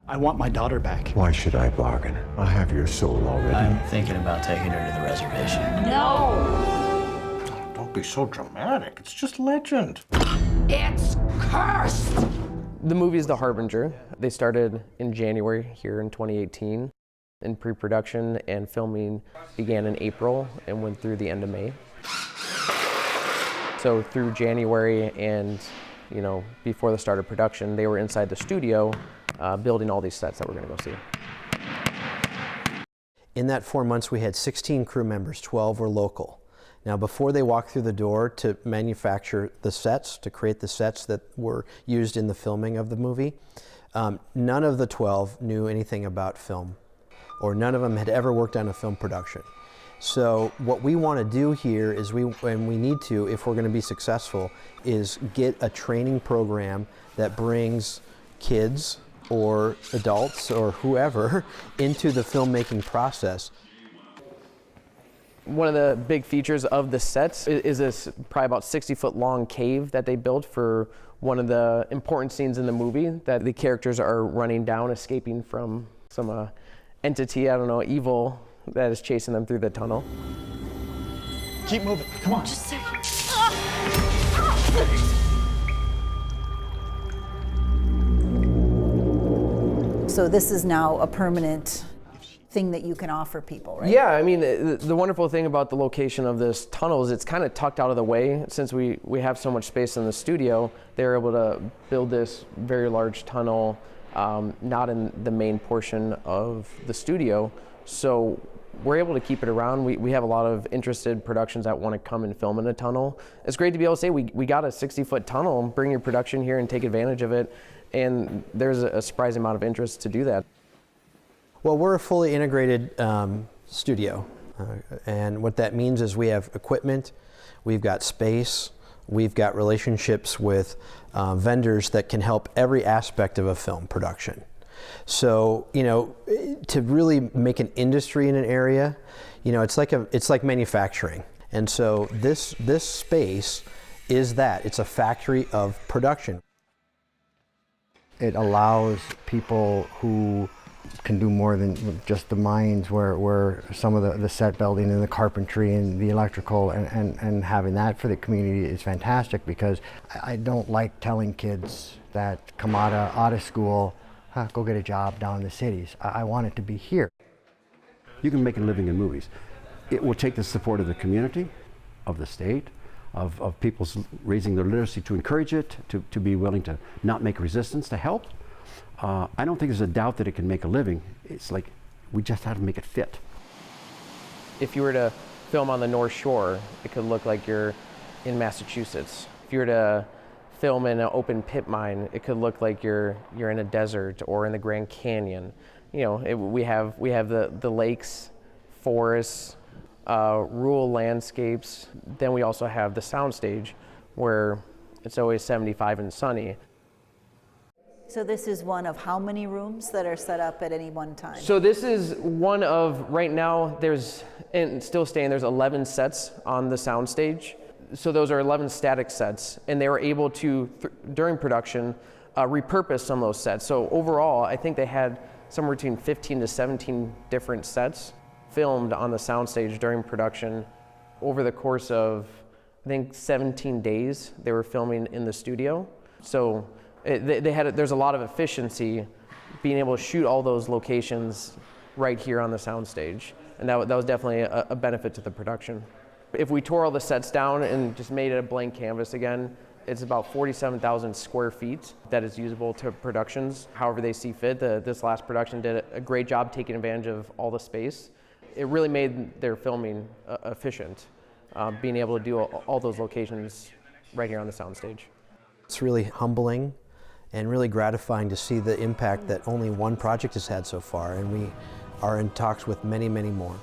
I want my daughter back. Why should I bargain? I have your soul already. I'm thinking about taking her to the reservation. No! Don't be so dramatic. It's just legend. It's cursed! The movie is The Harbinger. They started in January here in 2018. In pre-production and filming began in April and went through the end of May. So through January and before the start of production, they were inside the studio building all these sets that we're going to go see. In that 4 months, we had 16 crew members, 12 were local. Now, before they walked through the door to manufacture the sets, to create the sets that were used in the filming of the movie, none of the 12 knew anything about film, or none of them had ever worked on a film production. So what we want to do here is and we need to, if we're going to be successful, is get a training program that brings kids or adults or whoever into the filmmaking process. One of the big features of the sets is this probably about 60-foot long cave that they built for one of the important scenes in the movie, that the characters are running down, escaping from some entity, I don't know, evil, that is chasing them through the tunnel. Keep moving, come on. Just a second. So this is now a permanent thing that you can offer people, right? Yeah, I mean, the wonderful thing about the location of this tunnel is it's kind of tucked out of the way. Since we have so much space in the studio, they're able to build this very large tunnel, not in the main portion of the studio. So we're able to keep it around. We have a lot of interested productions that want to come and film in a tunnel. It's great to be able to say we got a 60-foot tunnel, bring your production here and take advantage of it. And there's a surprising amount of interest to do that. Well, we're a fully integrated studio. And what that means is we have equipment, we've got space, we've got relationships with vendors that can help every aspect of a film production. So, to really make an industry in an area, it's like manufacturing. And so this space is that. It's a factory of production. It allows people who can do more than just the mines, where some of the set building and the carpentry and the electrical and having that for the community is fantastic, because I don't like telling kids that come out of school, go get a job down in the cities. I want it to be here. You can make a living in movies. It will take the support of the community, of the state, of people raising their literacy to encourage it, to be willing to not make resistance, to help. I don't think there's a doubt that it can make a living. It's like we just have to make it fit. If you were to film on the North Shore, it could look like you're in Massachusetts. If you were to film in an open pit mine, it could look like you're in a desert or in the Grand Canyon. We have the lakes, forests, rural landscapes. Then we also have the soundstage, where it's always 75 and sunny. So this is one of how many rooms that are set up at any one time? So this is one of, right now, there's 11 sets on the soundstage. So those are 11 static sets, and they were able to, during production, repurpose some of those sets. So overall, I think they had somewhere between 15 to 17 different sets filmed on the soundstage during production. Over the course of, I think, 17 days, they were filming in the studio. So there's a lot of efficiency being able to shoot all those locations right here on the soundstage. And that was definitely a benefit to the production. If we tore all the sets down and just made it a blank canvas again, it's about 47,000 square feet that is usable to productions, however they see fit. This last production did a great job taking advantage of all the space. It really made their filming efficient, being able to do all those locations right here on the soundstage. It's really humbling and really gratifying to see the impact that only one project has had so far, and we are in talks with many, many more.